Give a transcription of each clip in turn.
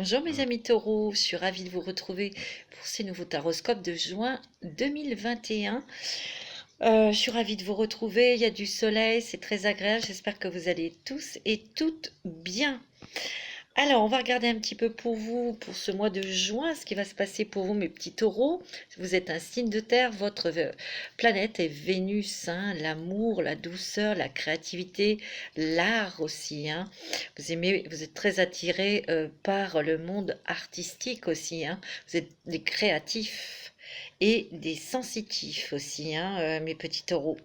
Bonjour mes amis taureaux, je suis ravie de vous retrouver pour ces nouveaux taroscopes de juin 2021. Je suis ravie de vous retrouver, il y a du soleil, c'est très agréable, j'espère que vous allez tous et toutes bien. Alors, on va regarder un petit peu pour vous, pour ce mois de juin, ce qui va se passer pour vous, mes petits taureaux. Vous êtes un signe de terre, votre planète est Vénus, hein, l'amour, la douceur, la créativité, l'art aussi. Hein. Vous êtes très attirés par le monde artistique aussi. Hein. Vous êtes des créatifs et des sensitifs aussi, hein, mes petits taureaux.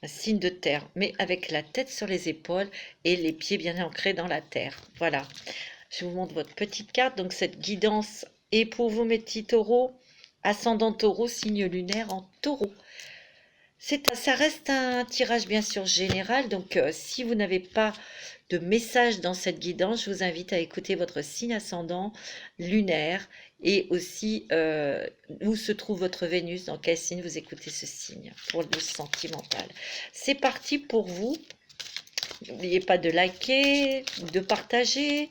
Un signe de terre, mais avec la tête sur les épaules et les pieds bien ancrés dans la terre. Voilà. Je vous montre votre petite carte. Donc, cette guidance est pour vous, mes petits taureaux. Ascendant taureau, signe lunaire en taureau. Ça reste un tirage bien sûr général. Donc, si vous n'avez pas de message dans cette guidance, je vous invite à écouter votre signe ascendant lunaire et aussi où se trouve votre Vénus, dans quel signe vous écoutez ce signe pour le sentimental. C'est parti pour vous. N'oubliez pas de liker, de partager,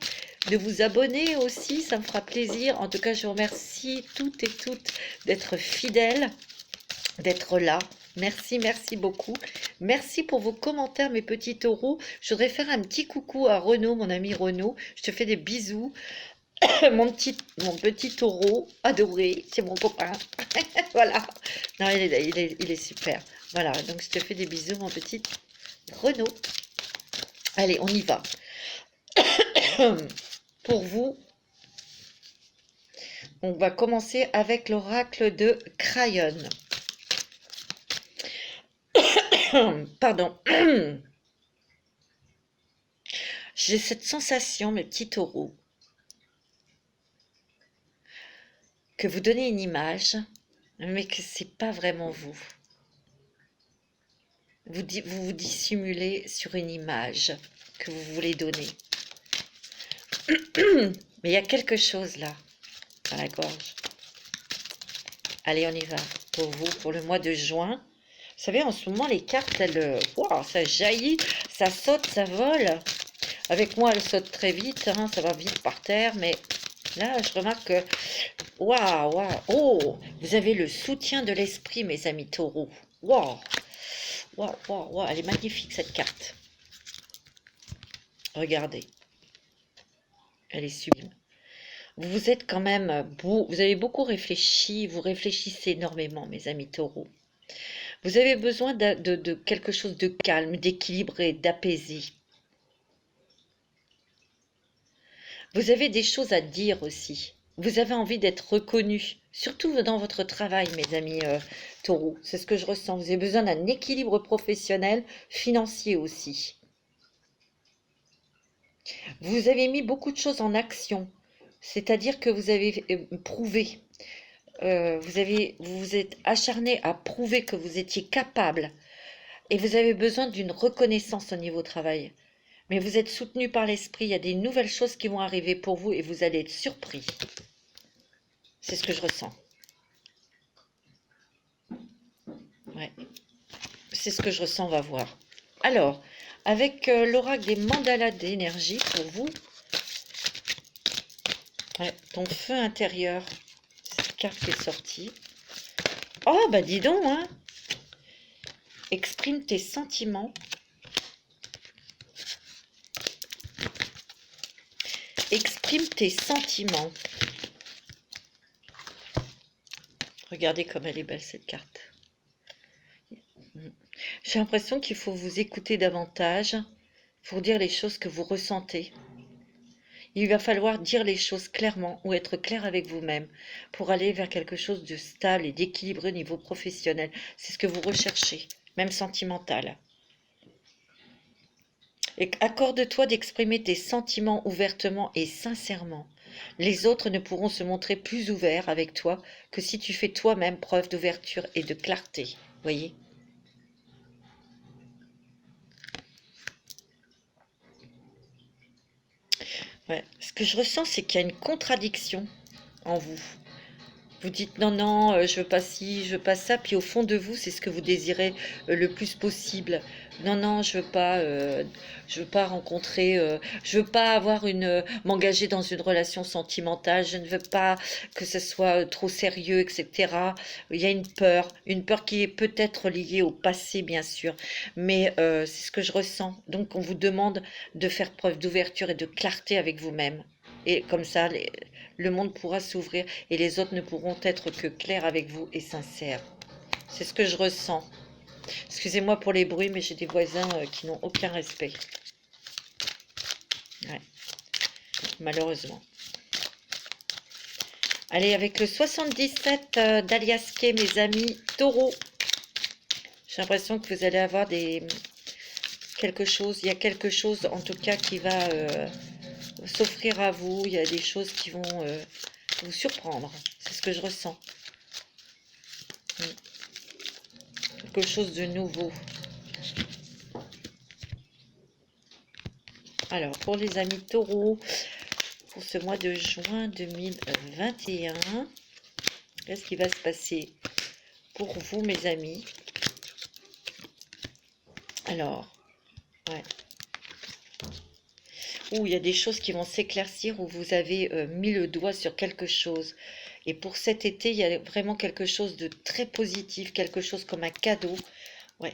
de vous abonner aussi, ça me fera plaisir. En tout cas, je vous remercie toutes et toutes d'être fidèles, d'être là. Merci, merci beaucoup. Merci pour vos commentaires, mes petits taureaux. Je voudrais faire un petit coucou à Renaud, mon ami Renaud. Je te fais des bisous. Mon petit taureau adoré, c'est mon copain. Voilà. Non, il est super. Voilà, donc je te fais des bisous, mon petit Renaud. Allez, on y va. Pour vous, on va commencer avec l'oracle de Crayon. Pardon. J'ai cette sensation, mes petits taureaux, que vous donnez une image, mais que c'est pas vraiment vous. Vous vous dissimulez sur une image que vous voulez donner. Mais il y a quelque chose là, dans la gorge. Allez, on y va. Pour vous, pour le mois de juin. Vous savez, en ce moment, les cartes, wow, ça jaillit, ça saute, ça vole. Avec moi, elles sautent très vite, hein, ça va vite par terre, mais là, je remarque que, waouh, waouh, oh, vous avez le soutien de l'esprit, mes amis taureaux. Waouh, waouh, waouh, waouh, elle est magnifique, cette carte. Regardez, elle est sublime. Vous êtes quand même beau, vous avez beaucoup réfléchi, vous réfléchissez énormément, mes amis taureaux. Vous avez besoin de quelque chose de calme, d'équilibré, d'apaisé. Vous avez des choses à dire aussi. Vous avez envie d'être reconnu, surtout dans votre travail, mes amis taureaux. C'est ce que je ressens. Vous avez besoin d'un équilibre professionnel, financier aussi. Vous avez mis beaucoup de choses en action, c'est-à-dire que vous avez prouvé. Vous vous êtes acharné à prouver que vous étiez capable et vous avez besoin d'une reconnaissance au niveau travail. Mais vous êtes soutenu par l'esprit, il y a des nouvelles choses qui vont arriver pour vous et vous allez être surpris. C'est ce que je ressens. Ouais. C'est ce que je ressens, on va voir. Alors, avec l'oracle des mandalas d'énergie pour vous, ouais, ton feu intérieur, cette carte qui est sortie. Oh, bah dis donc, hein. Exprime tes sentiments. Exprime tes sentiments. Regardez comme elle est belle cette carte. J'ai l'impression qu'il faut vous écouter davantage pour dire les choses que vous ressentez. Il va falloir dire les choses clairement ou être clair avec vous-même pour aller vers quelque chose de stable et d'équilibré au niveau professionnel. C'est ce que vous recherchez, même sentimental. Et accorde-toi d'exprimer tes sentiments ouvertement et sincèrement. Les autres ne pourront se montrer plus ouverts avec toi que si tu fais toi-même preuve d'ouverture et de clarté. Voyez ? Ouais. Ce que je ressens, c'est qu'il y a une contradiction en vous. Vous dites non, non, je veux pas ci, je veux pas ça, puis au fond de vous, c'est ce que vous désirez le plus possible. Non, non, je veux pas rencontrer, je veux pas avoir m'engager dans une relation sentimentale, je ne veux pas que ce soit trop sérieux, etc. Il y a une peur qui est peut-être liée au passé, bien sûr, mais c'est ce que je ressens. Donc, on vous demande de faire preuve d'ouverture et de clarté avec vous-même. Et comme ça, le monde pourra s'ouvrir et les autres ne pourront être que clairs avec vous et sincères. C'est ce que je ressens. Excusez-moi pour les bruits, mais j'ai des voisins qui n'ont aucun respect. Ouais, malheureusement. Allez, avec le 77 d'Aliaské, mes amis taureaux. J'ai l'impression que vous allez avoir quelque chose. Il y a quelque chose, en tout cas, qui va s'offrir à vous. Il y a des choses qui vont vous surprendre. C'est ce que je ressens. Quelque chose de nouveau. Alors, pour les amis taureaux, pour ce mois de juin 2021, qu'est-ce qui va se passer pour vous, mes amis? Alors, ouais. Où il y a des choses qui vont s'éclaircir, où vous avez mis le doigt sur quelque chose. Et pour cet été, il y a vraiment quelque chose de très positif, quelque chose comme un cadeau. Ouais,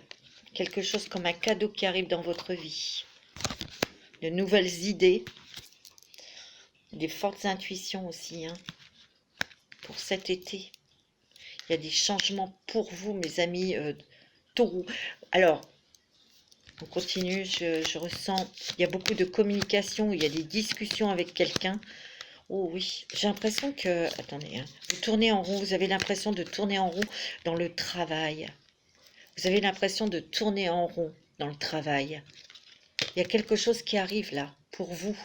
quelque chose comme un cadeau qui arrive dans votre vie. De nouvelles idées, des fortes intuitions aussi, hein, pour cet été. Il y a des changements pour vous, mes amis taureaux. Alors, on continue, je ressens, il y a beaucoup de communication, il y a des discussions avec quelqu'un. Oh oui, j'ai l'impression que, attendez, hein, vous tournez en rond, vous avez l'impression de tourner en rond dans le travail. Vous avez l'impression de tourner en rond dans le travail. Il y a quelque chose qui arrive là, pour vous.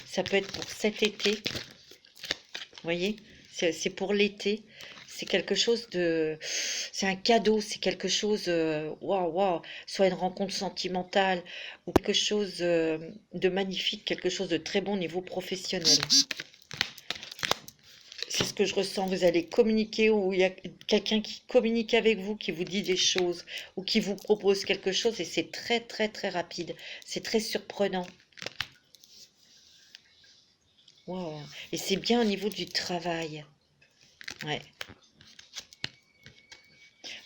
Ça peut être pour cet été. Vous voyez, c'est pour l'été. C'est quelque chose de... C'est un cadeau, c'est quelque chose... Waouh, waouh. Soit une rencontre sentimentale ou quelque chose de magnifique, quelque chose de très bon au niveau professionnel. C'est ce que je ressens. Vous allez communiquer ou il y a quelqu'un qui communique avec vous, qui vous dit des choses ou qui vous propose quelque chose et c'est très, très, très rapide. C'est très surprenant. Wow. Et c'est bien au niveau du travail. Ouais.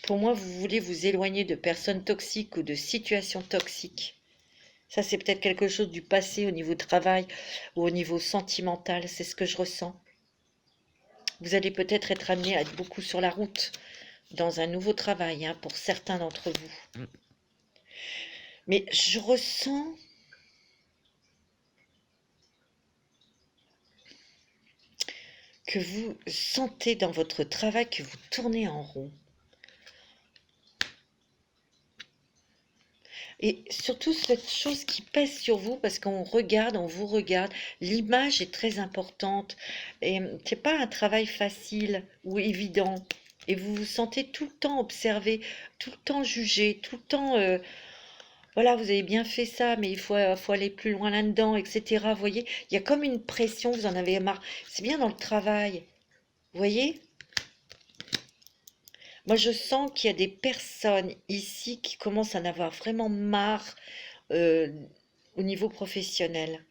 Pour moi, vous voulez vous éloigner de personnes toxiques ou de situations toxiques. Ça, c'est peut-être quelque chose du passé au niveau travail ou au niveau sentimental. C'est ce que je ressens. Vous allez peut-être être amené à être beaucoup sur la route dans un nouveau travail, hein, pour certains d'entre vous. Mais je ressens... que vous sentez dans votre travail que vous tournez en rond. Et surtout cette chose qui pèse sur vous parce qu'on regarde, on vous regarde, l'image est très importante et c'est pas un travail facile ou évident et vous vous sentez tout le temps observé, tout le temps jugé, tout le temps voilà, vous avez bien fait ça mais faut aller plus loin là-dedans, etc. Vous voyez, il y a comme une pression, vous en avez marre. C'est bien dans le travail, vous voyez? Moi, je sens qu'il y a des personnes ici qui commencent à en avoir vraiment marre euh, au niveau professionnel.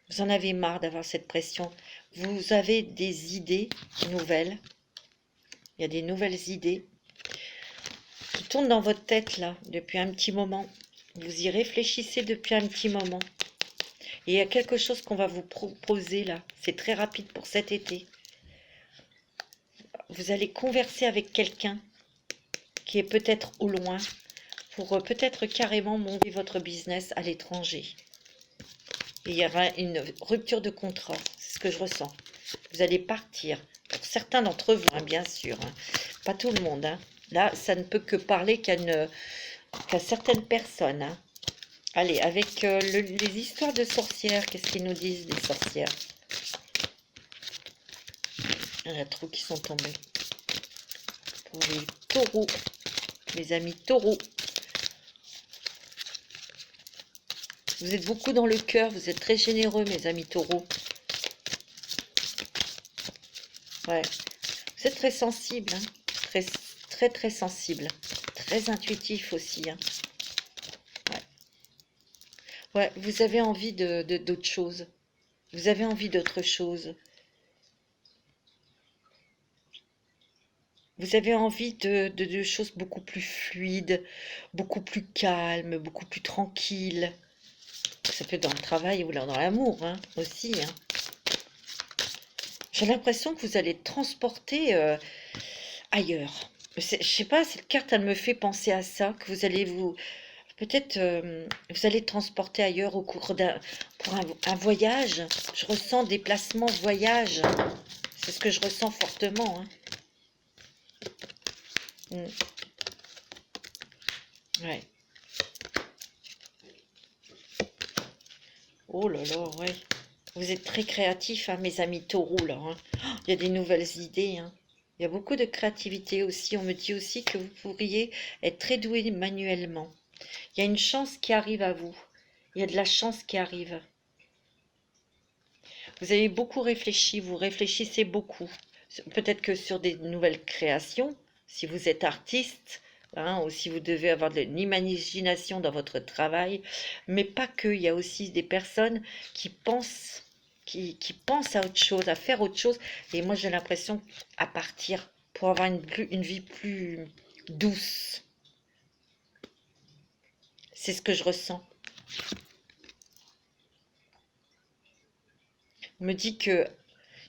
Vous en avez marre d'avoir cette pression. Vous avez des idées nouvelles. Il y a des nouvelles idées qui tournent dans votre tête là depuis un petit moment. Vous y réfléchissez depuis un petit moment. Et il y a quelque chose qu'on va vous proposer là. C'est très rapide pour cet été. Vous allez converser avec quelqu'un qui est peut-être au loin pour peut-être carrément monter votre business à l'étranger. Et il y aura une rupture de contrat, c'est ce que je ressens. Vous allez partir, pour certains d'entre vous, hein, bien sûr, hein. Pas tout le monde. Hein. Là, ça ne peut que parler qu'à certaines personnes. Hein. Allez, avec les histoires de sorcières, qu'est-ce qu'ils nous disent des sorcières? Il y en a trop qui sont tombés. Pour les taureaux, mes amis taureaux. Vous êtes beaucoup dans le cœur, vous êtes très généreux, mes amis taureaux. Ouais. Vous êtes très sensible, hein. Très, très, très sensible. Très intuitif aussi, hein. Ouais, vous avez envie d'autre chose. Vous avez envie d'autre chose. Vous avez envie de choses beaucoup plus fluides, beaucoup plus calmes, beaucoup plus tranquilles. Ça peut être dans le travail ou dans l'amour, hein, aussi, hein. J'ai l'impression que vous allez être transporter ailleurs. Je sais pas, cette carte, elle me fait penser à ça, que vous allez vous... Peut-être vous allez transporter ailleurs au cours pour un voyage. Je ressens déplacement, voyage. C'est ce que je ressens fortement, hein. Mm. Ouais. Oh là là, ouais. Vous êtes très créatifs, hein, mes amis taureaux, là, hein. Oh, il y a des nouvelles idées, hein. Il y a beaucoup de créativité aussi. On me dit aussi que vous pourriez être très doué manuellement. Il y a une chance qui arrive à vous. Il y a de la chance qui arrive. Vous avez beaucoup réfléchi, vous réfléchissez beaucoup. Peut-être que sur des nouvelles créations, si vous êtes artiste, hein, ou si vous devez avoir de l'imagination dans votre travail, mais pas que. Il y a aussi des personnes qui pensent, qui pensent à autre chose, à faire autre chose. Et moi, j'ai l'impression à partir pour avoir une vie plus douce. C'est ce que je ressens. On me dit que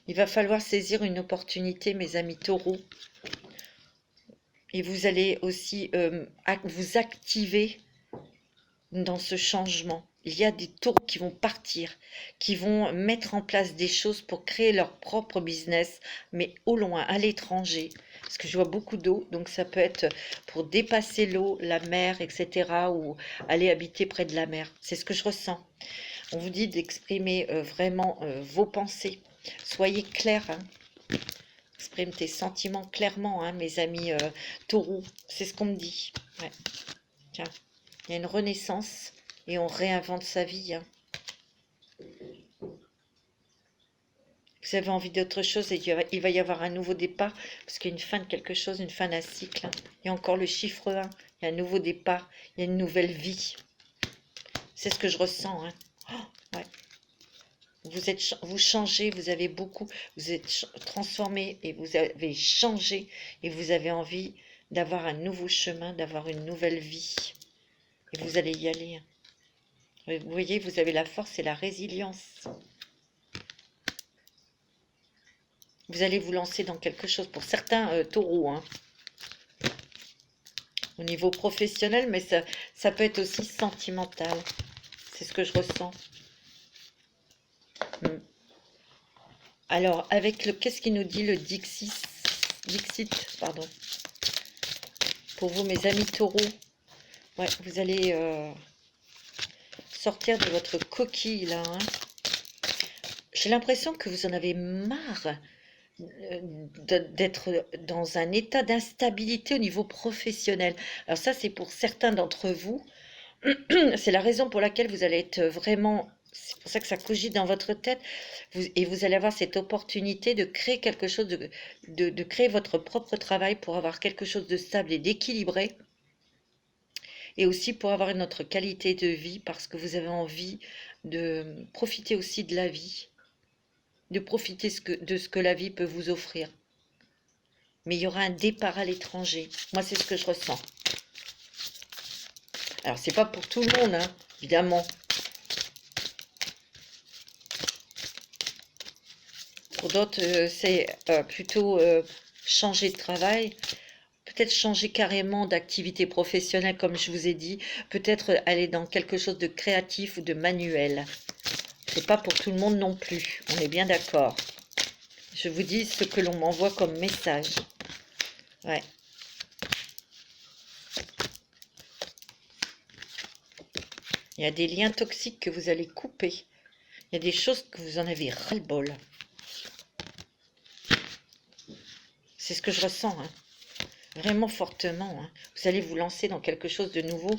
il va falloir saisir une opportunité, mes amis taureaux, et vous allez aussi vous activer dans ce changement. Il y a des taureaux qui vont partir, qui vont mettre en place des choses pour créer leur propre business, mais au loin, à l'étranger. Parce que je vois beaucoup d'eau, donc ça peut être pour dépasser l'eau, la mer, etc. ou aller habiter près de la mer. C'est ce que je ressens. On vous dit d'exprimer vraiment vos pensées. Soyez clairs, hein. Exprime tes sentiments clairement, hein, mes amis taureaux. C'est ce qu'on me dit. Ouais. Tiens, il y a une renaissance et on réinvente sa vie, hein. Vous avez envie d'autre chose et il va y avoir un nouveau départ parce qu'il y a une fin de quelque chose, une fin d'un cycle, hein. Il y a encore le chiffre 1, il y a un nouveau départ, il y a une nouvelle vie. C'est ce que je ressens, hein. Oh, ouais. Vous changez, vous avez beaucoup, vous êtes transformé et vous avez changé et vous avez envie d'avoir un nouveau chemin, d'avoir une nouvelle vie. Et vous allez y aller. Vous voyez, vous avez la force et la résilience. Vous allez vous lancer dans quelque chose. Pour certains taureaux, hein, au niveau professionnel, mais ça peut être aussi sentimental. C'est ce que je ressens. Alors, avec le, qu'est-ce qu'il nous dit le Dixit, pardon. Pour vous, mes amis taureaux, ouais, vous allez sortir de votre coquille, là, hein. J'ai l'impression que vous en avez marre d'être dans un état d'instabilité au niveau professionnel. Alors ça, c'est pour certains d'entre vous. C'est la raison pour laquelle vous allez être vraiment... C'est pour ça que ça cogite dans votre tête. Et vous allez avoir cette opportunité de créer quelque chose, de créer votre propre travail pour avoir quelque chose de stable et d'équilibré. Et aussi pour avoir une autre qualité de vie parce que vous avez envie de profiter aussi de la vie. De profiter de ce que la vie peut vous offrir. Mais il y aura un départ à l'étranger. Moi, c'est ce que je ressens. Alors, c'est pas pour tout le monde, hein, évidemment. Pour d'autres, c'est plutôt changer de travail. Peut-être changer carrément d'activité professionnelle, comme je vous ai dit. Peut-être aller dans quelque chose de créatif ou de manuel. C'est pas pour tout le monde non plus. On est bien d'accord. Je vous dis ce que l'on m'envoie comme message. Ouais. Il y a des liens toxiques que vous allez couper. Il y a des choses que vous en avez ras-le-bol. C'est ce que je ressens, hein. Vraiment fortement, hein. Vous allez vous lancer dans quelque chose de nouveau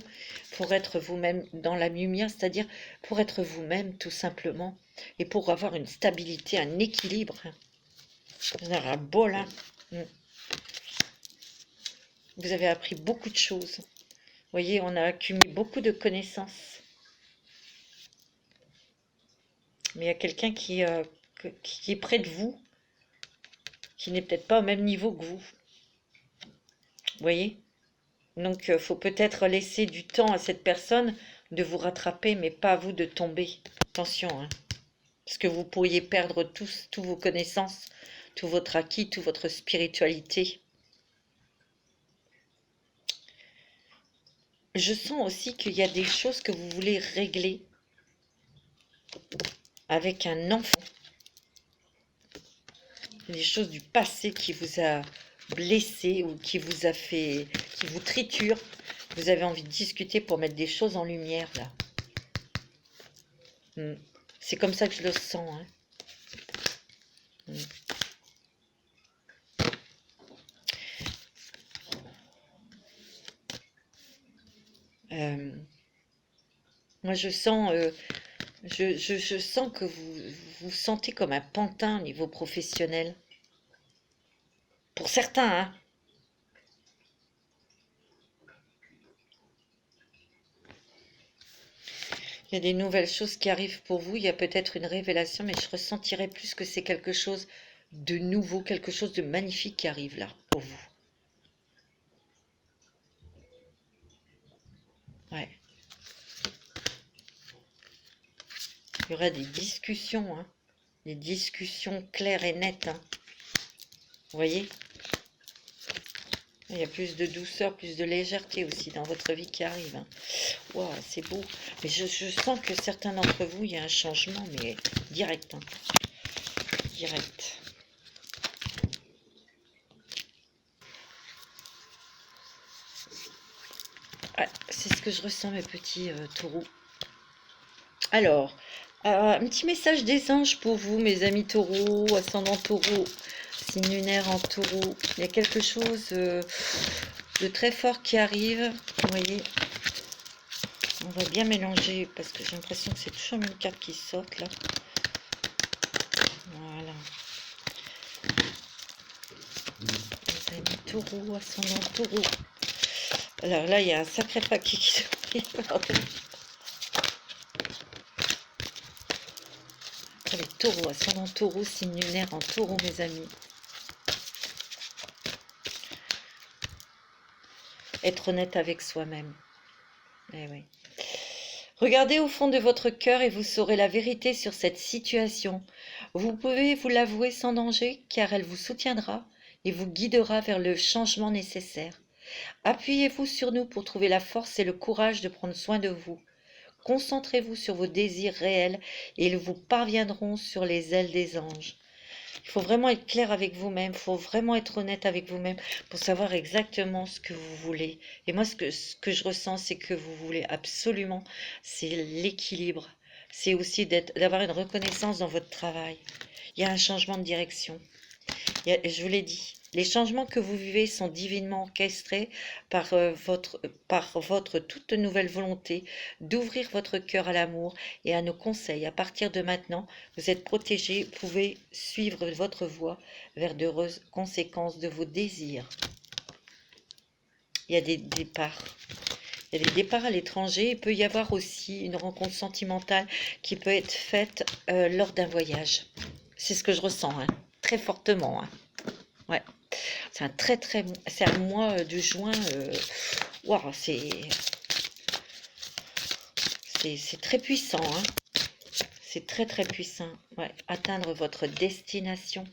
pour être vous-même dans la lumière, c'est-à-dire pour être vous-même tout simplement et pour avoir une stabilité, un équilibre, hein. Vous en avez un beau là. Vous avez appris beaucoup de choses. Vous voyez, on a accumulé beaucoup de connaissances. Mais il y a quelqu'un qui est près de vous, qui n'est peut-être pas au même niveau que vous. Vous voyez? Donc, il faut peut-être laisser du temps à cette personne de vous rattraper, mais pas à vous de tomber. Attention, hein. Parce que vous pourriez perdre toutes vos connaissances, tout votre acquis, toute votre spiritualité. Je sens aussi qu'il y a des choses que vous voulez régler avec un enfant. Des choses du passé qui vous a blessé ou qui vous a fait, qui vous triture. Vous avez envie de discuter pour mettre des choses en lumière, là. C'est comme ça que je le sens, hein. Moi, je sens, je sens que vous vous sentez comme un pantin au niveau professionnel. Pour certains, hein. Il y a des nouvelles choses qui arrivent pour vous. Il y a peut-être une révélation, mais je ressentirais plus que c'est quelque chose de nouveau, quelque chose de magnifique qui arrive là, pour vous. Ouais. Il y aura des discussions, hein. Des discussions claires et nettes, hein. Vous voyez? Il y a plus de douceur, plus de légèreté aussi dans votre vie qui arrive, hein. Wow, c'est beau. Mais je sens que certains d'entre vous, il y a un changement, mais direct, hein. Direct. Ouais, c'est ce que je ressens, mes petits taureaux. Alors, un petit message des anges pour vous, mes amis taureaux, ascendant taureau, signe lunaire en taureau. Il y a quelque chose de très fort qui arrive. Vous voyez, on va bien mélanger parce que j'ai l'impression que c'est toujours une carte qui saute là. Voilà. Les amis taureaux, ascendant taureau. Alors là, il y a un sacré paquet qui s'ouvre. Les taureaux, ascendant taureau, signe lunaire en taureau, mes amis. Être honnête avec soi-même. Eh oui. Regardez au fond de votre cœur et vous saurez la vérité sur cette situation. Vous pouvez vous l'avouer sans danger, car elle vous soutiendra et vous guidera vers le changement nécessaire. Appuyez-vous sur nous pour trouver la force et le courage de prendre soin de vous. Concentrez-vous sur vos désirs réels et ils vous parviendront sur les ailes des anges. Il faut vraiment être clair avec vous-même, il faut vraiment être honnête avec vous-même pour savoir exactement ce que vous voulez. Et moi, ce que je ressens, c'est que vous voulez absolument, c'est l'équilibre. C'est aussi d'avoir une reconnaissance dans votre travail. Il y a un changement de direction. Je vous l'ai dit, les changements que vous vivez sont divinement orchestrés par votre toute nouvelle volonté d'ouvrir votre cœur à l'amour et à nos conseils. À partir de maintenant, vous êtes protégés, vous pouvez suivre votre voie vers d'heureuses conséquences de vos désirs. Il y a des départs. Il y a des départs à l'étranger. Il peut y avoir aussi une rencontre sentimentale qui peut être faite lors d'un voyage. C'est ce que je ressens, hein, très fortement, hein. Ouais, c'est un mois de juin. Waouh, c'est très puissant, hein. C'est très puissant. Ouais, atteindre votre destination,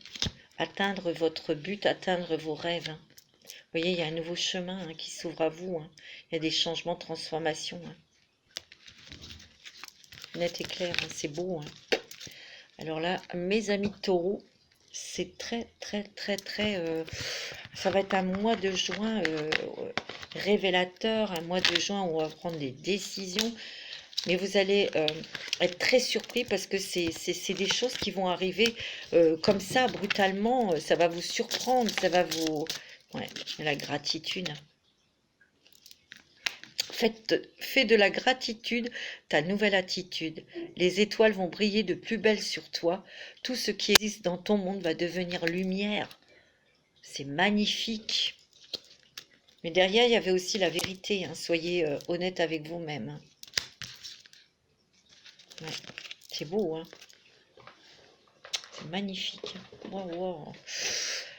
atteindre votre but, atteindre vos rêves, hein. Vous voyez, il y a un nouveau chemin, hein, qui s'ouvre à vous, hein. Il y a des changements, transformations, hein. Net et clair, hein, c'est beau, hein. Alors là, mes amis taureaux, c'est très, ça va être un mois de juin révélateur, un mois de juin où on va prendre des décisions, mais vous allez être très surpris parce que c'est des choses qui vont arriver comme ça, brutalement, ça va vous surprendre, ça va vous... Ouais, la gratitude. Fais de la gratitude ta nouvelle attitude. Les étoiles vont briller de plus belle sur toi. Tout ce qui existe dans ton monde va devenir lumière. C'est magnifique. Mais derrière, il y avait aussi la vérité. Hein. Soyez honnête avec vous-même. Hein. Ouais. C'est beau, hein. C'est magnifique. Wow, wow.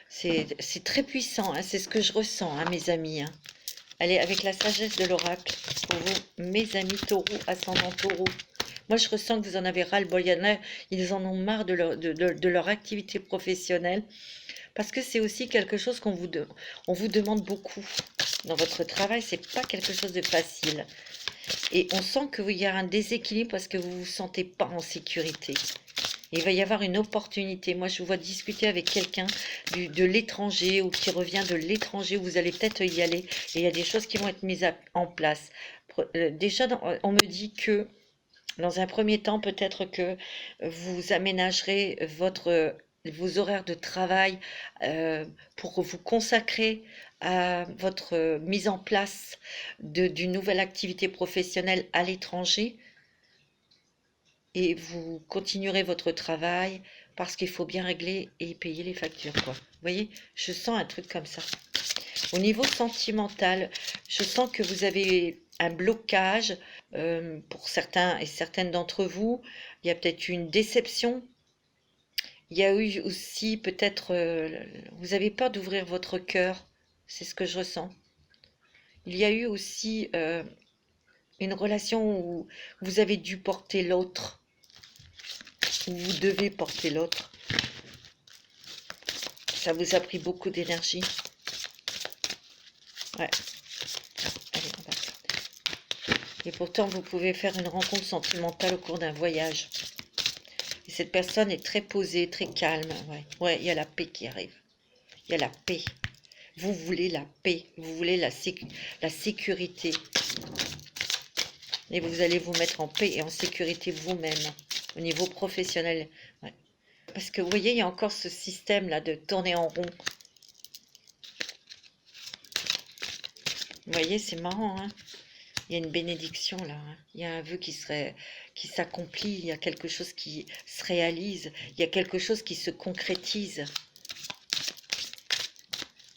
C'est très puissant. Hein. C'est ce que je ressens, hein, mes amis. Hein. Allez, avec la sagesse de l'oracle, pour vous, mes amis taureaux, ascendant taureau. Moi, je ressens que vous en avez ras-le-bol. Il y en a, ils en ont marre de leur activité professionnelle. Parce que c'est aussi quelque chose on vous demande beaucoup. Dans votre travail, c'est pas quelque chose de facile. Et on sent qu'il y a un déséquilibre parce que vous ne vous sentez pas en sécurité. Il va y avoir une opportunité. Moi, je vous vois discuter avec quelqu'un de l'étranger ou qui revient de l'étranger où vous allez peut-être y aller. Et il y a des choses qui vont être mises en place. Déjà, on me dit que dans un premier temps, peut-être que vous aménagerez vos horaires de travail pour vous consacrer à votre mise en place d'une nouvelle activité professionnelle à l'étranger et vous continuerez votre travail parce qu'il faut bien régler et payer les factures, quoi. Vous voyez, je sens un truc comme ça. Au niveau sentimental, je sens que vous avez un blocage pour certains et certaines d'entre vous. Il y a peut-être une déception. Il y a eu aussi peut-être, vous avez peur d'ouvrir votre cœur. C'est ce que je ressens. Il y a eu aussi une relation où vous avez dû porter l'autre, où vous devez porter l'autre. Ça vous a pris beaucoup d'énergie. Ouais. Allez, on va. Et pourtant, vous pouvez faire une rencontre sentimentale au cours d'un voyage. Et cette personne est très posée, très calme. Ouais, ouais, il y a la paix qui arrive. Il y a la paix. Vous voulez la paix. Vous voulez la sécurité. Et vous allez vous mettre en paix et en sécurité vous-même. Au niveau professionnel. Ouais. Parce que vous voyez, il y a encore ce système-là de tourner en rond. Vous voyez, c'est marrant, hein. Il y a une bénédiction là, hein. Il y a un vœu qui s'accomplit, il y a quelque chose qui se réalise, il y a quelque chose qui se concrétise.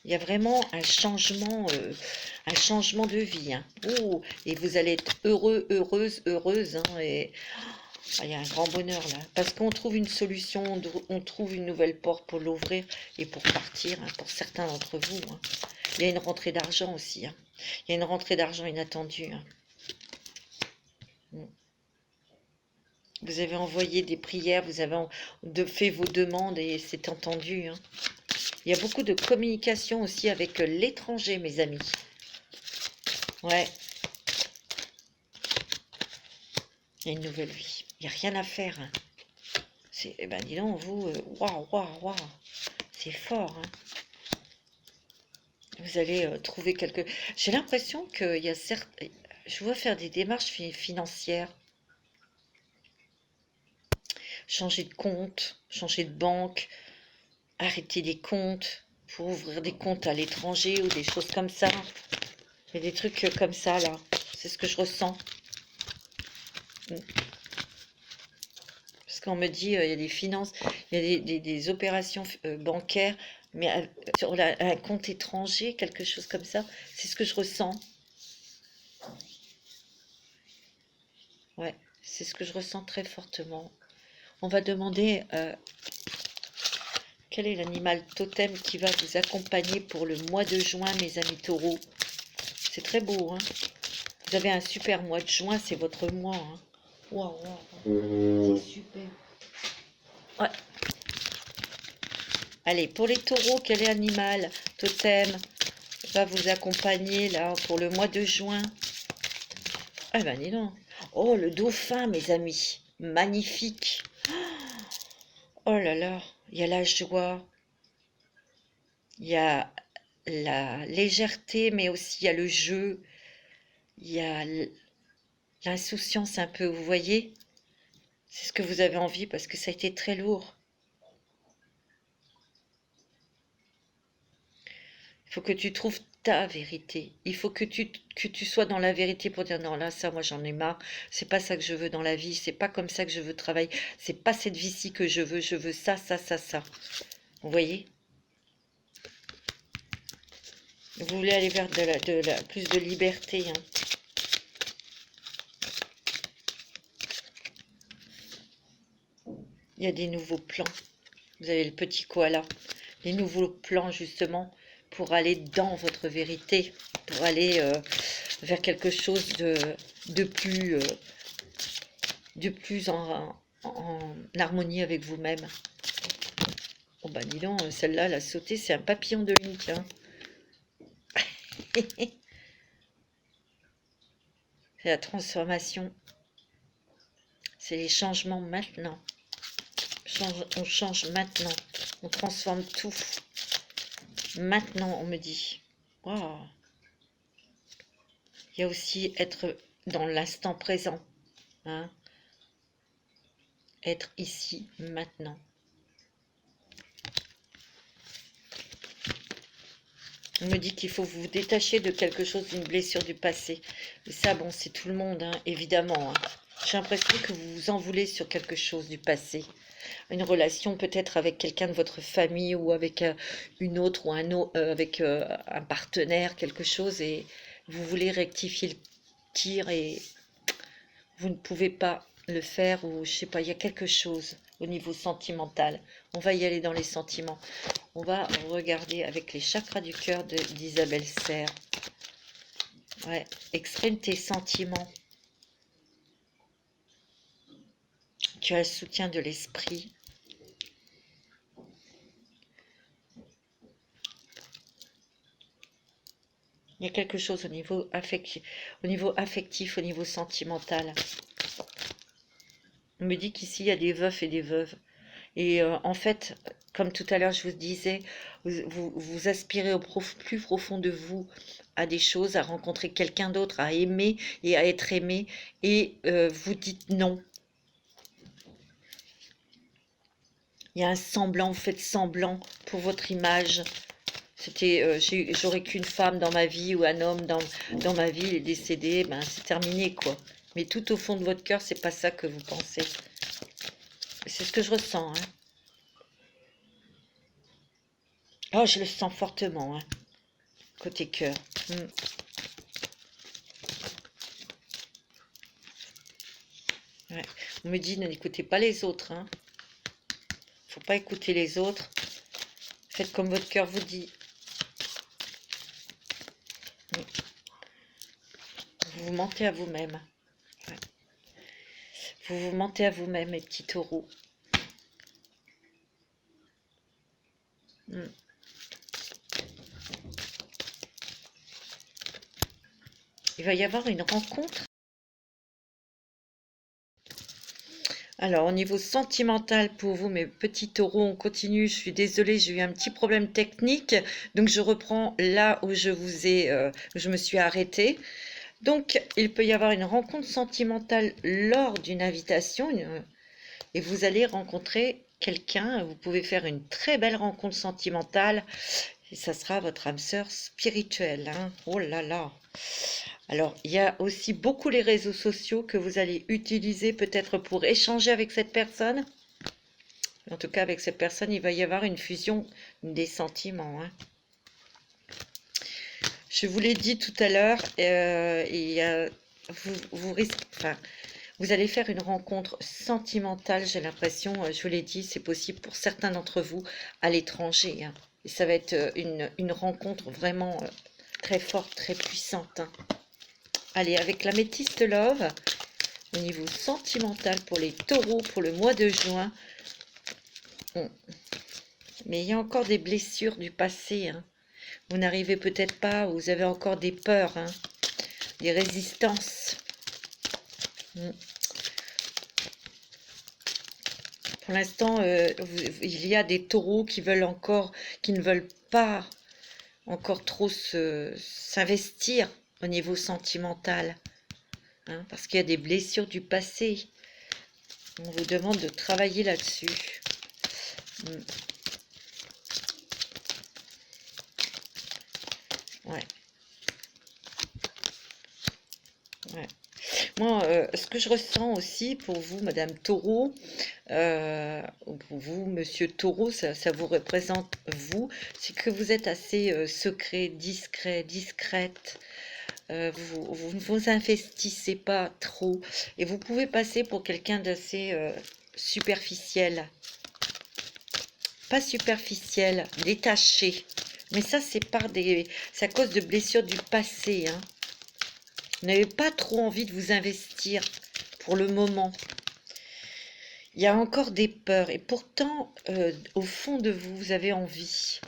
Il y a vraiment un changement de vie. Hein. Oh, et vous allez être heureux, heureuse. Hein, et il y a un grand bonheur là. Parce qu'on trouve une solution, on trouve une nouvelle porte pour l'ouvrir et pour partir, hein, pour certains d'entre vous. Hein. Il y a une rentrée d'argent aussi. Hein. Il y a une rentrée d'argent inattendue. Hein. Vous avez envoyé des prières, vous avez fait vos demandes et c'est entendu. Hein. Il y a beaucoup de communication aussi avec l'étranger, mes amis. Ouais. Il y a une nouvelle vie. Il n'y a rien à faire. Hein. Eh ben, dis donc, vous, waouh, waouh, waouh. C'est fort. Hein. Vous allez trouver quelque... J'ai l'impression qu'il y a certes... Je vois faire des démarches financières. Changer de compte, changer de banque, arrêter des comptes, pour ouvrir des comptes à l'étranger ou des choses comme ça. Il y a des trucs comme ça, là. C'est ce que je ressens. Parce qu'on me dit, il y a des finances, il y a des opérations bancaires, mais sur un compte étranger, quelque chose comme ça. C'est ce que je ressens. Ouais, c'est ce que je ressens très fortement. On va demander quel est l'animal totem qui va vous accompagner pour le mois de juin, mes amis taureaux. C'est très beau, hein. Vous avez un super mois de juin, c'est votre mois. Hein. Waouh, wow. C'est super. Ouais. Allez, pour les taureaux, quel est l'animal totem va vous accompagner là pour le mois de juin? Ah ben dis donc. Oh, le dauphin, mes amis. Magnifique. Oh là là, il y a la joie. Il y a la légèreté, mais aussi il y a le jeu. Il y a l'insouciance un peu, vous voyez? C'est ce que vous avez envie parce que ça a été très lourd. Il faut que tu trouves ta vérité. Il faut que tu sois dans la vérité pour dire non, là, ça, moi, j'en ai marre. C'est pas ça que je veux dans la vie. C'est pas comme ça que je veux travailler. C'est pas cette vie-ci que je veux. Je veux ça, ça, ça, ça. Vous voyez? Vous voulez aller vers plus de liberté, hein. Il y a des nouveaux plans. Vous avez le petit koala. Des nouveaux plans, justement, pour aller dans votre vérité. Pour aller vers quelque chose de plus en harmonie avec vous-même. Oh bah dis donc, celle-là, elle a sauté, c'est un papillon de Link, hein. C'est la transformation. C'est les changements maintenant. On change maintenant. On transforme tout. Maintenant, on me dit. Wow. Il y a aussi être dans l'instant présent. Hein. Être ici, maintenant. On me dit qu'il faut vous détacher de quelque chose, d'une blessure du passé. Et ça, bon, c'est tout le monde, hein, évidemment. Hein. J'ai l'impression que vous vous en voulez sur quelque chose du passé. Une relation peut-être avec quelqu'un de votre famille ou avec une autre ou un autre, avec un partenaire, quelque chose, et vous voulez rectifier le tir et vous ne pouvez pas le faire, ou je sais pas, il y a quelque chose au niveau sentimental. On va y aller dans les sentiments. On va regarder avec les chakras du cœur d'Isabelle Serre. Ouais, exprime tes sentiments. Tu as le soutien de l'esprit. Il y a quelque chose au niveau affectif, au niveau sentimental. On me dit qu'ici, il y a des veufs et des veuves. Et en fait, comme tout à l'heure, je vous disais, vous aspirez au plus profond de vous à des choses, à rencontrer quelqu'un d'autre, à aimer et à être aimé. Et vous dites non. Il y a un semblant, vous faites semblant pour votre image. C'était, j'aurais qu'une femme dans ma vie ou un homme dans ma vie, il est décédé, ben c'est terminé quoi. Mais tout au fond de votre cœur, c'est pas ça que vous pensez. C'est ce que je ressens. Hein. Oh, je le sens fortement, hein, côté cœur. Ouais. On me dit, n'écoutez pas les autres. Hein. Faut pas écouter les autres. Faites comme votre cœur vous dit. Vous vous mentez à vous-même. Ouais. Vous vous mentez à vous-même, mes petits taureaux. Il va y avoir une rencontre. Alors, au niveau sentimental pour vous, mes petits taureaux, on continue. Je suis désolée, j'ai eu un petit problème technique. Donc, je reprends là où je me suis arrêtée. Donc, il peut y avoir une rencontre sentimentale lors d'une invitation. Et vous allez rencontrer quelqu'un. Vous pouvez faire une très belle rencontre sentimentale. Et ça sera votre âme sœur spirituelle. Hein. Oh là là! Alors, il y a aussi beaucoup les réseaux sociaux que vous allez utiliser peut-être pour échanger avec cette personne. En tout cas, avec cette personne, il va y avoir une fusion des sentiments. Hein. Je vous l'ai dit tout à l'heure, vous allez faire une rencontre sentimentale, j'ai l'impression, je vous l'ai dit, c'est possible pour certains d'entre vous à l'étranger. Hein. Et ça va être une rencontre vraiment très forte, très puissante. Hein. Allez, avec la métiste Love, au niveau sentimental pour les taureaux pour le mois de juin. Mais il y a encore des blessures du passé. Hein. Vous n'arrivez peut-être pas, vous avez encore des peurs, hein, des résistances. Pour l'instant, il y a des taureaux qui ne veulent pas encore trop s'investir au niveau sentimental, hein, parce qu'il y a des blessures du passé. On vous demande de travailler là-dessus. Ouais. Moi, ce que je ressens aussi pour vous, Madame Taureau, ou pour vous, Monsieur Taureau, ça vous représente vous, c'est que vous êtes assez secret, discret, discrète. Vous ne vous investissez pas trop et vous pouvez passer pour quelqu'un d'assez superficiel. Pas superficiel, détaché. Mais ça, c'est à cause de blessures du passé, hein. Vous n'avez pas trop envie de vous investir pour le moment. Il y a encore des peurs et pourtant, au fond de vous, vous avez envie.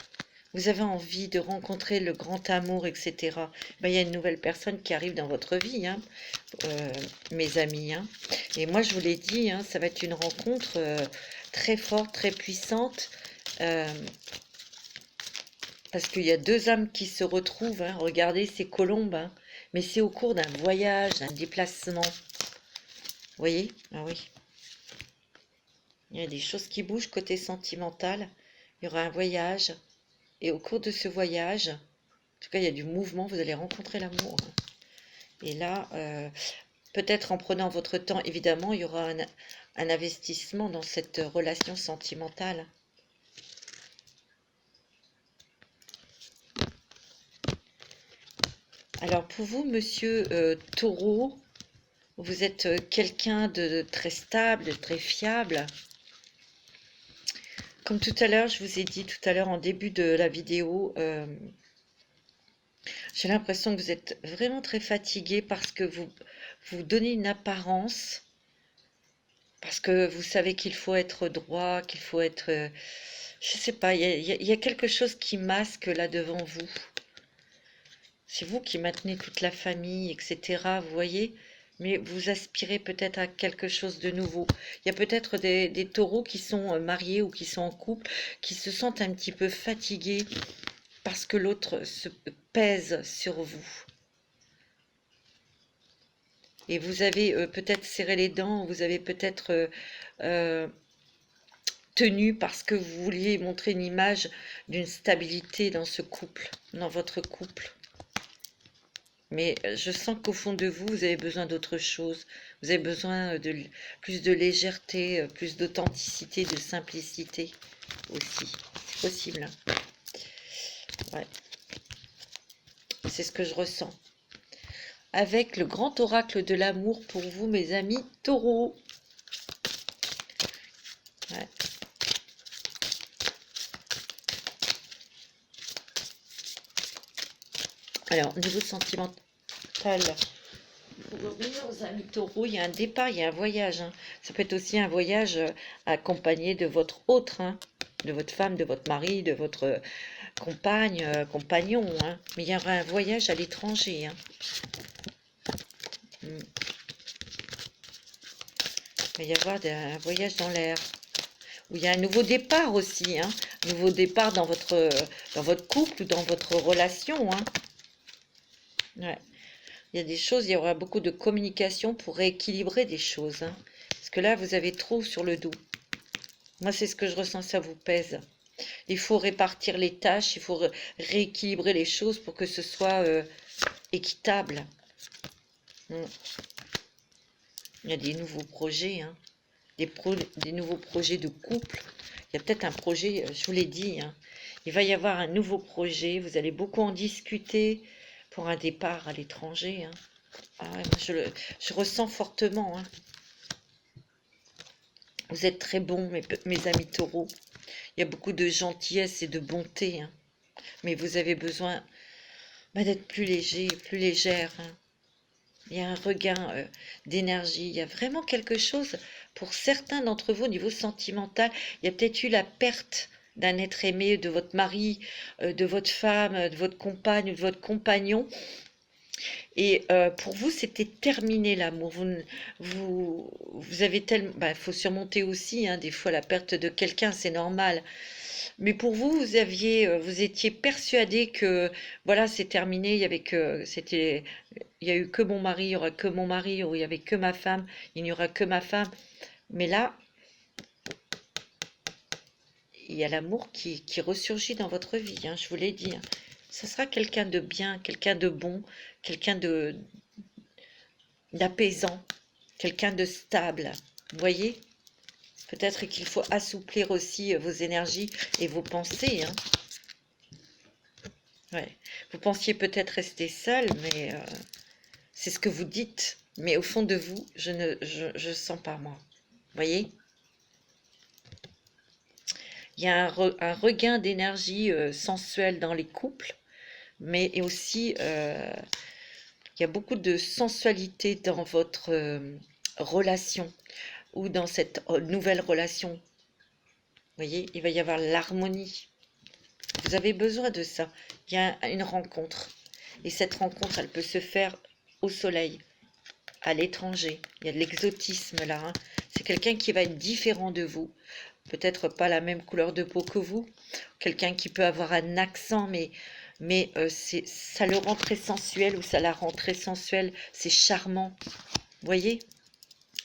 Vous avez envie de rencontrer le grand amour, etc. Ben, il y a une nouvelle personne qui arrive dans votre vie, hein, mes amis, hein. Et moi, je vous l'ai dit, hein, ça va être une rencontre très forte, très puissante. Parce qu'il y a deux âmes qui se retrouvent, hein. Regardez ces colombes, hein. Mais c'est au cours d'un voyage, d'un déplacement. Vous voyez? Ah oui. Il y a des choses qui bougent côté sentimental. Il y aura un voyage. Et au cours de ce voyage, en tout cas, il y a du mouvement, vous allez rencontrer l'amour, hein. Et là, peut-être en prenant votre temps, évidemment, il y aura un investissement dans cette relation sentimentale. Alors, pour vous, monsieur Taureau, vous êtes quelqu'un de très stable, de très fiable. Comme tout à l'heure, je vous ai dit tout à l'heure en début de la vidéo, j'ai l'impression que vous êtes vraiment très fatigué parce que vous donnez une apparence, parce que vous savez qu'il faut être droit, qu'il faut être... je sais pas, il y a quelque chose qui masque là devant vous. C'est vous qui maintenez toute la famille, etc. Vous voyez? Mais vous aspirez peut-être à quelque chose de nouveau. Il y a peut-être des taureaux qui sont mariés ou qui sont en couple, qui se sentent un petit peu fatigués parce que l'autre se pèse sur vous. Et vous avez peut-être serré les dents, vous avez peut-être tenu parce que vous vouliez montrer une image d'une stabilité dans ce couple, dans votre couple. Mais je sens qu'au fond de vous, vous avez besoin d'autre chose. Vous avez besoin de plus de légèreté, plus d'authenticité, de simplicité aussi. C'est possible, hein. Ouais. C'est ce que je ressens. Avec le grand oracle de l'amour pour vous, mes amis taureaux. Ouais. Alors, niveau sentimental, pour revenir aux amis taureaux, il y a un départ, il y a un voyage, hein. Ça peut être aussi un voyage accompagné de votre autre, hein, de votre femme, de votre mari, de votre compagne, compagnon, hein. Mais il y aura un voyage à l'étranger, hein. Il va y avoir un voyage dans l'air. Où il y a un nouveau départ aussi, hein. Nouveau départ dans votre couple ou dans votre relation, hein. Ouais. Il y a des choses, il y aura beaucoup de communication pour rééquilibrer des choses, hein. Parce que là, vous avez trop sur le dos. Moi, c'est ce que je ressens, ça vous pèse. Il faut répartir les tâches, il faut rééquilibrer les choses pour que ce soit équitable. Il y a des nouveaux projets, hein. Des nouveaux projets de couple. Il y a peut-être un projet, je vous l'ai dit, hein. Il va y avoir un nouveau projet, vous allez beaucoup en discuter pour un départ à l'étranger, hein. Ah ouais, moi je ressens fortement, hein. Vous êtes très bons, mes amis taureaux. Il y a beaucoup de gentillesse et de bonté, hein. Mais vous avez besoin d'être plus léger, plus légère, hein. Il y a un regain d'énergie. Il y a vraiment quelque chose pour certains d'entre vous au niveau sentimental. Il y a peut-être eu la perte d'un être aimé, de votre mari, de votre femme, de votre compagne, de votre compagnon. Et pour vous, c'était terminé l'amour. Vous avez tellement... Il faut surmonter aussi, hein, des fois, la perte de quelqu'un, c'est normal. Mais pour vous, vous étiez persuadé que voilà, c'est terminé. Il y a eu que mon mari, il y aura que mon mari, ou il y avait que ma femme, il n'y aura que ma femme. Mais là, il y a l'amour qui ressurgit dans votre vie, hein, je vous l'ai dit, hein. Ça sera quelqu'un de bien, quelqu'un de bon, quelqu'un d'apaisant, quelqu'un de stable. Vous voyez? Peut-être qu'il faut assouplir aussi vos énergies et vos pensées. Hein. Ouais. Vous pensiez peut-être rester seul, mais c'est ce que vous dites. Mais au fond de vous, je sens pas moi. Vous voyez? Il y a un regain d'énergie sensuelle dans les couples, mais aussi il y a beaucoup de sensualité dans votre relation ou dans cette nouvelle relation. Vous voyez, il va y avoir l'harmonie. Vous avez besoin de ça. Il y a une rencontre. Et cette rencontre, elle peut se faire au soleil, à l'étranger. Il y a de l'exotisme là. Hein. C'est quelqu'un qui va être différent de vous. Peut-être pas la même couleur de peau que vous. Quelqu'un qui peut avoir un accent, mais ça le rend très sensuel ou ça la rend très sensuelle. C'est charmant. Vous voyez?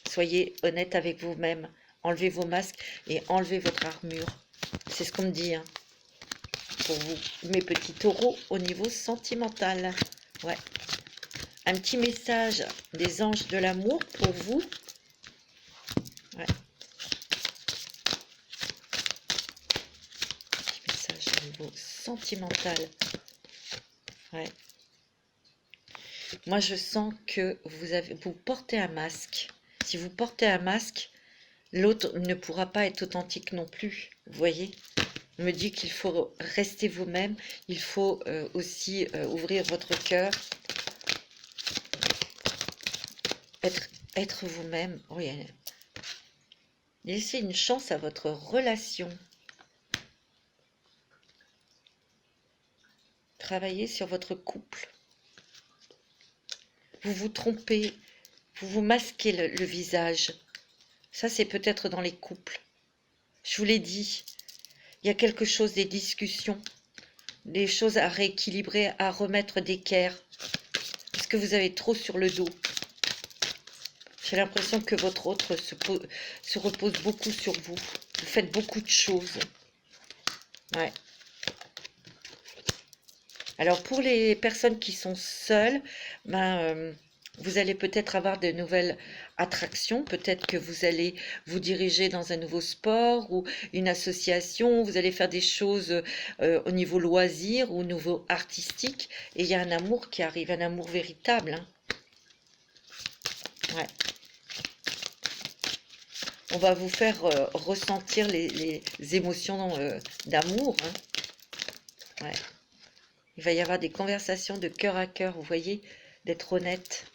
Soyez honnête avec vous-même. Enlevez vos masques et enlevez votre armure. C'est ce qu'on me dit, hein, pour vous, mes petits taureaux, au niveau sentimental. Ouais. Un petit message des anges de l'amour pour vous. Ouais. Petit message au niveau sentimental. Ouais. Moi, je sens que vous portez un masque. Si vous portez un masque, l'autre ne pourra pas être authentique non plus. Vous voyez? On me dit qu'il faut rester vous-même. Il faut aussi ouvrir votre cœur. Être vous-même. Oui. Laissez une chance à votre relation. Travaillez sur votre couple. Vous vous trompez. Vous vous masquez le visage. Ça, c'est peut-être dans les couples. Je vous l'ai dit. Il y a quelque chose, des discussions, des choses à rééquilibrer, à remettre d'équerre. Parce que vous avez trop sur le dos. J'ai l'impression que votre autre se repose beaucoup sur vous. Vous faites beaucoup de choses. Ouais. Alors, pour les personnes qui sont seules, vous allez peut-être avoir de nouvelles attractions. Peut-être que vous allez vous diriger dans un nouveau sport ou une association. Vous allez faire des choses au niveau loisir ou au niveau artistique. Et il y a un amour qui arrive, un amour véritable. Hein. Ouais. On va vous faire ressentir les émotions d'amour. Hein. Ouais. Il va y avoir des conversations de cœur à cœur, vous voyez, d'être honnête.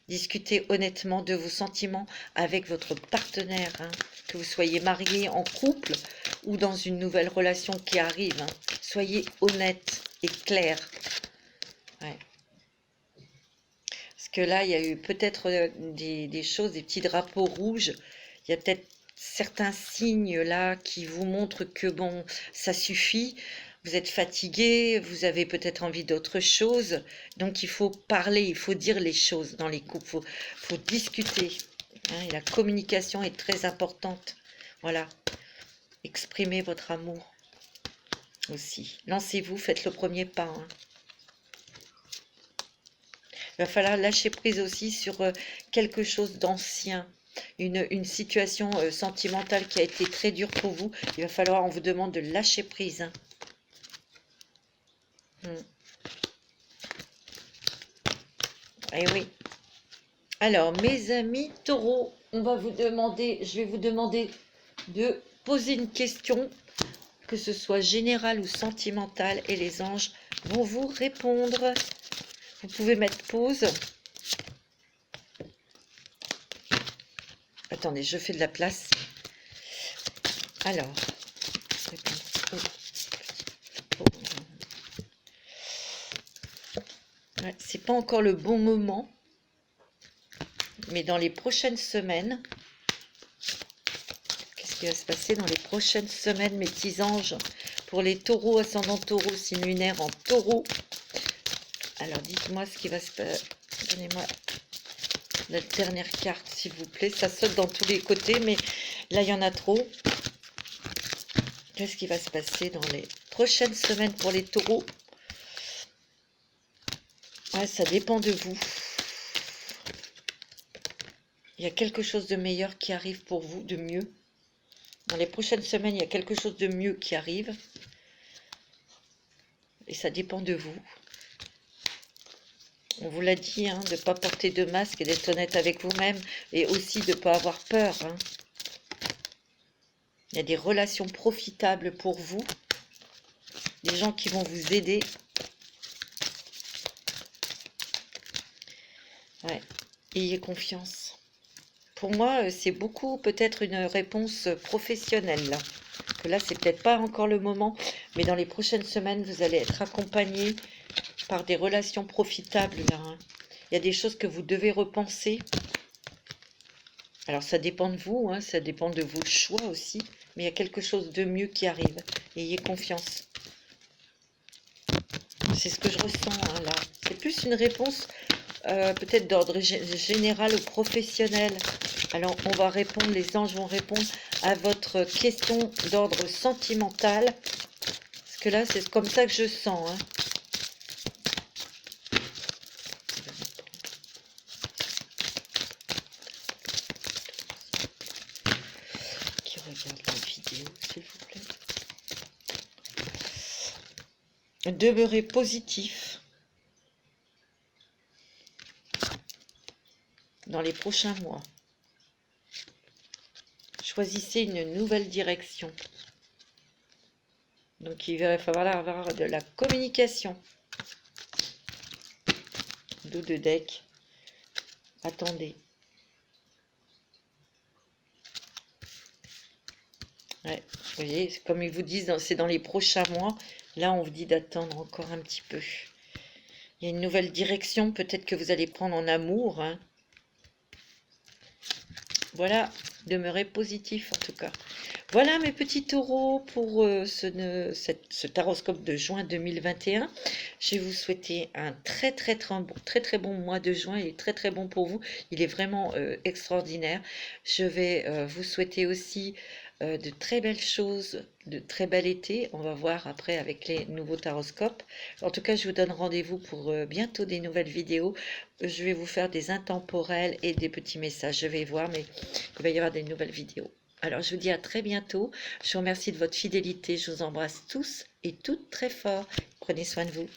Discutez honnêtement de vos sentiments avec votre partenaire, hein, que vous soyez marié, en couple ou dans une nouvelle relation qui arrive. Hein. Soyez honnête et clair. Ouais. Parce que là, il y a eu peut-être des choses, des petits drapeaux rouges. Il y a peut-être certains signes là qui vous montrent que bon, ça suffit. Vous êtes fatigué, vous avez peut-être envie d'autre chose. Donc il faut parler, il faut dire les choses dans les couples. Faut discuter. Hein, et la communication est très importante. Voilà. Exprimez votre amour aussi. Lancez-vous, faites le premier pas. Hein. Il va falloir lâcher prise aussi sur quelque chose d'ancien. Une situation sentimentale qui a été très dure pour vous. Il va falloir, on vous demande de lâcher prise. Hein. Eh oui. Alors, mes amis taureaux, je vais vous demander de poser une question, que ce soit générale ou sentimentale, et les anges vont vous répondre. Vous pouvez mettre pause. Attendez, je fais de la place. Alors, ouais, c'est pas encore le bon moment, mais dans les prochaines semaines, qu'est-ce qui va se passer dans les prochaines semaines, mes petits anges, pour les taureaux, ascendant taureau, signe lunaire en taureau. Alors, dites-moi ce qui va se passer. Donnez-moi la dernière carte, s'il vous plaît. Ça saute dans tous les côtés, mais là, il y en a trop. Qu'est-ce qui va se passer dans les prochaines semaines pour les taureaux? Ouais, ça dépend de vous. Il y a quelque chose de meilleur qui arrive pour vous, de mieux. Dans les prochaines semaines, il y a quelque chose de mieux qui arrive. Et ça dépend de vous. On vous l'a dit, hein, de ne pas porter de masque et d'être honnête avec vous-même. Et aussi de ne pas avoir peur. Hein. Il y a des relations profitables pour vous. Des gens qui vont vous aider. Ouais. Ayez confiance. Pour moi, c'est beaucoup peut-être une réponse professionnelle. Là. Que là, c'est peut-être pas encore le moment. Mais dans les prochaines semaines, vous allez être accompagné par des relations profitables. Là, hein. Il y a des choses que vous devez repenser. Alors, ça dépend de vous. Hein, ça dépend de vos choix aussi. Mais il y a quelque chose de mieux qui arrive. Ayez confiance. C'est ce que je ressens hein, là. C'est plus une réponse peut-être d'ordre général ou professionnel. Alors, on va répondre, les anges vont répondre à votre question d'ordre sentimental. Parce que là, c'est comme ça que je sens. Hein. Qui regarde la vidéo, s'il vous plaît. Demeurez positif. Dans les prochains mois. Choisissez une nouvelle direction. Donc il va falloir avoir de la communication. Dos de deck. Attendez. Ouais, vous voyez, comme ils vous disent, c'est dans les prochains mois. Là, on vous dit d'attendre encore un petit peu. Il y a une nouvelle direction, peut-être que vous allez prendre en amour. Hein. Voilà, demeurez positif en tout cas. Voilà mes petits taureaux pour ce taroscope de juin 2021. Je vais vous souhaiter un très bon mois de juin. Il est très bon pour vous. Il est vraiment extraordinaire. Je vais vous souhaiter aussi de très belles choses, de très bel été. On va voir après avec les nouveaux taroscopes. En tout cas, je vous donne rendez-vous pour bientôt des nouvelles vidéos. Je vais vous faire des intemporels et des petits messages. Je vais voir, mais il va y avoir des nouvelles vidéos. Alors, je vous dis à très bientôt. Je vous remercie de votre fidélité. Je vous embrasse tous et toutes très fort. Prenez soin de vous.